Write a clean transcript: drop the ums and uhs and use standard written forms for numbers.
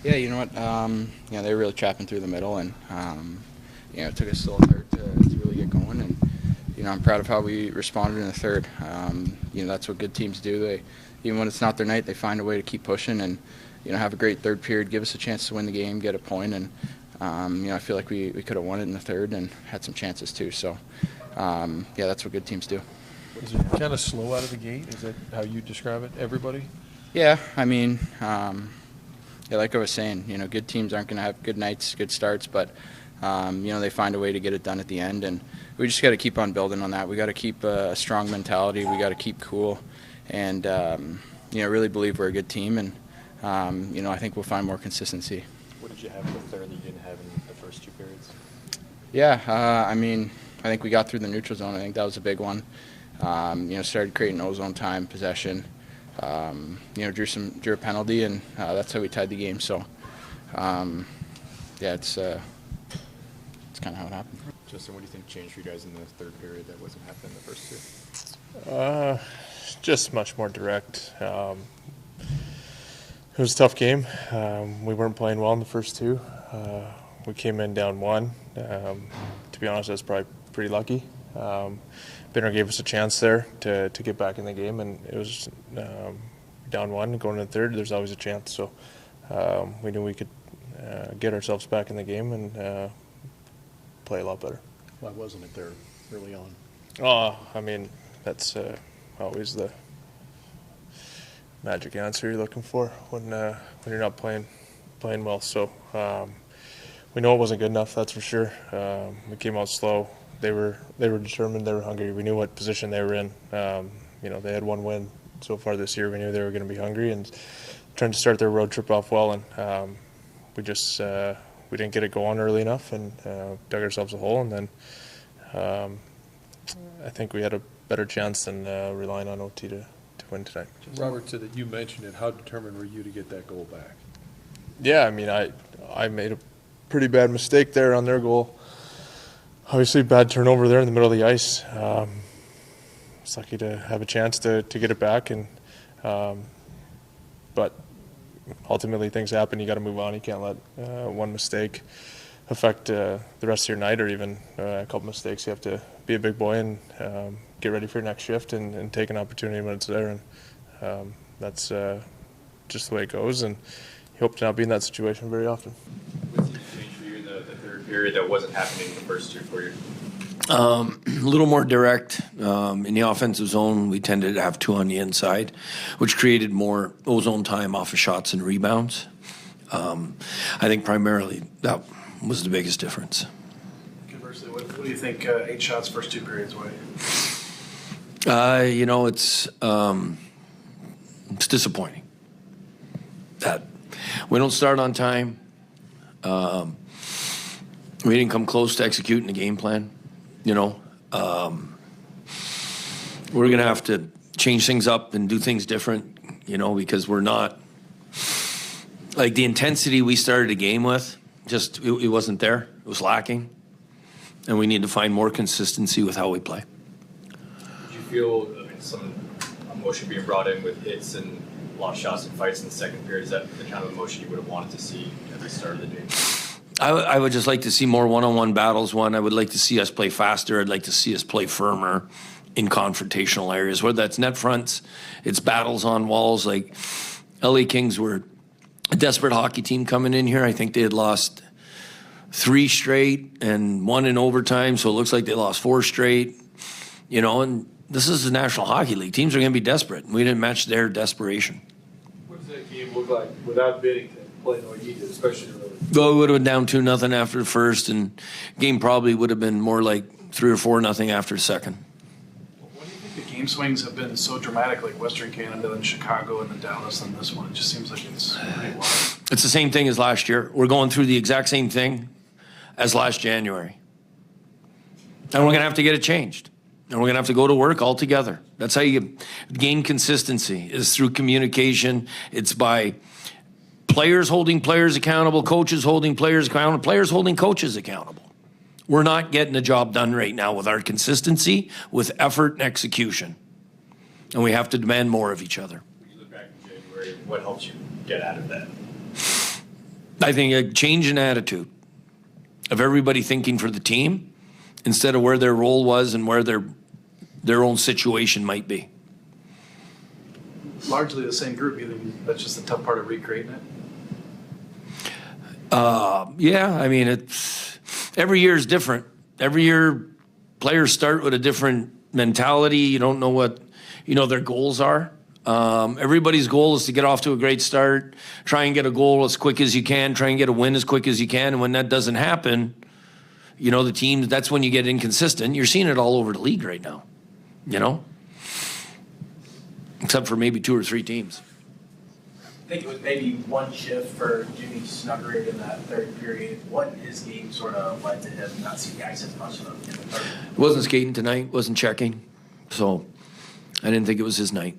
Yeah, you know what? They were really trapping through the middle, and it took us still a third to really get going. And I'm proud of how we responded in the third. That's what good teams do. They, even when it's not their night, they find a way to keep pushing and have a great third period, give us a chance to win the game, get a point, and I feel like we could have won it in the third and had some chances too. So that's what good teams do. Is it kind of slow out of the gate? Is that how you describe it? Everybody? Yeah, like I was saying, good teams aren't going to have good nights, good starts, but they find a way to get it done at the end, and we just got to keep on building on that. We got to keep a strong mentality. We got to keep cool, and really believe we're a good team, and I think we'll find more consistency. What did you have in the third that you didn't have in the first two periods? Yeah, I think we got through the neutral zone. I think that was a big one. Started creating ozone time, possession. Drew a penalty, and that's how we tied the game. So, it's kind of how it happened. Justin, what do you think changed for you guys in the third period that wasn't happening in the first two? Just much more direct. It was a tough game. We weren't playing well in the first two. We came in down one. To be honest, that's probably pretty lucky. Binner gave us a chance there to get back in the game, and it was down one going into the third. There's always a chance, so we knew we could get ourselves back in the game and play a lot better. Why wasn't it there early on? That's always the magic answer you're looking for when you're not playing well. So we know it wasn't good enough, that's for sure. We came out slow. They were determined. They were hungry. We knew what position they were in. They had one win so far this year. We knew they were going to be hungry and trying to start their road trip off well. And we didn't get it going early enough and dug ourselves a hole. And then I think we had a better chance than relying on OT to win tonight. Robert said that you mentioned it. How determined were you to get that goal back? Yeah, I made a pretty bad mistake there on their goal. Obviously, bad turnover there in the middle of the ice. It's lucky to have a chance to get it back, but ultimately things happen. You got to move on. You can't let one mistake affect the rest of your night, or even a couple mistakes. You have to be a big boy and get ready for your next shift and take an opportunity when it's there. And that's just the way it goes. And you hope to not be in that situation very often. What's the change for you in the third period that wasn't happening in the first two for you? A little more direct. In the offensive zone, we tended to have two on the inside, which created more ozone time off of shots and rebounds. I think primarily that was the biggest difference. Conversely, what do you think 8 shots first two periods were? It's disappointing that we don't start on time. We didn't come close to executing the game plan. We're going to have to change things up and do things different, because we're not like the intensity we started a game with. Just it wasn't there. It was lacking, and we need to find more consistency with how we play. Did you feel some emotion being brought in with hits and lost shots and fights in the second period? Is that the kind of emotion you would have wanted to see at the start of the game? I would just like to see more one-on-one battles. I would like to see us play faster. I'd like to see us play firmer in confrontational areas, whether that's net fronts, it's battles on walls. Like LA Kings were a desperate hockey team coming in here. I think they had lost 3 straight and 1 in overtime, so it looks like they lost 4 straight. And this is the National Hockey League. Teams are going to be desperate. We didn't match their desperation. What does that game look like without Biddington playing the way he did, especially early? Well, we would have been down 2-0 after the first, and game probably would have been more like 3 or 4-0 after the second. What do you think the game swings have been so dramatic, like Western Canada and Chicago and then Dallas and this one? It just seems like it's pretty wild. It's the same thing as last year. We're going through the exact same thing as last January. And we're going to have to get it changed. And we're going to have to go to work all together. That's how you gain consistency, is through communication. It's by players holding players accountable, coaches holding players accountable, players holding coaches accountable. We're not getting the job done right now with our consistency, with effort and execution. And we have to demand more of each other. When you look back in January, what helped you get out of that? I think a change in attitude of everybody thinking for the team instead of where their role was and where their own situation might be. Largely the same group. You think that's just the tough part of recreating it? Yeah, I mean, it's every year is different. Every year, players start with a different mentality. You don't know what, their goals are. Everybody's goal is to get off to a great start, try and get a goal as quick as you can, try and get a win as quick as you can. And when that doesn't happen, the teams, that's when you get inconsistent. You're seeing it all over the league right now, except for maybe 2 or 3 teams. I think it was maybe one shift for Jimmy Snuggerud in that third period. What in his game sort of led to him not seeing the ice as much in the third? Wasn't skating tonight, wasn't checking. So I didn't think it was his night.